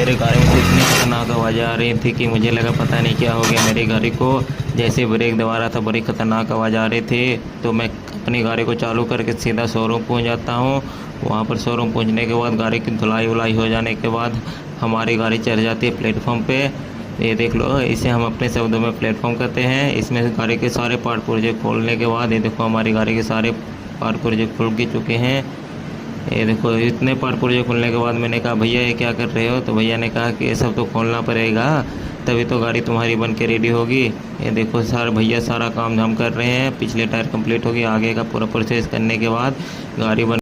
मेरे गाड़ी में तो इतनी खतरनाक आवाज़ें आ रही थी कि मुझे लगा पता नहीं क्या हो गया मेरी गाड़ी को। जैसे ब्रेक दबा रहा था बड़ी खतरनाक आवाज़ आ रही थी। तो मैं अपनी गाड़ी को चालू करके सीधा शोरूम पहुंच जाता हूं। वहां पर शोरूम पहुंचने के बाद गाड़ी की धुलाई वुलाई हो जाने के बाद हमारी गाड़ी चढ़ जाती है प्लेटफॉर्म पे। ये देख लो, इसे हम अपने शब्दों में प्लेटफॉर्म कहते हैं। इसमें से गाड़ी के सारे पार्ट पुर्जे खोलने के बाद ये देखो हमारी गाड़ी के सारे पार्ट पुर्जे खुल के चुके हैं। ये देखो इतने पार्ट पुर्जे खुलने के बाद मैंने कहा भैया ये क्या कर रहे हो? तो भैया ने कहा कि ये सब तो खोलना पड़ेगा, तभी तो गाड़ी तुम्हारी बन के रेडी होगी। ये देखो सारे भैया सारा काम धाम कर रहे हैं। पिछले टायर कंप्लीट हो गया, आगे का पूरा प्रोसेस करने के बाद गाड़ी बन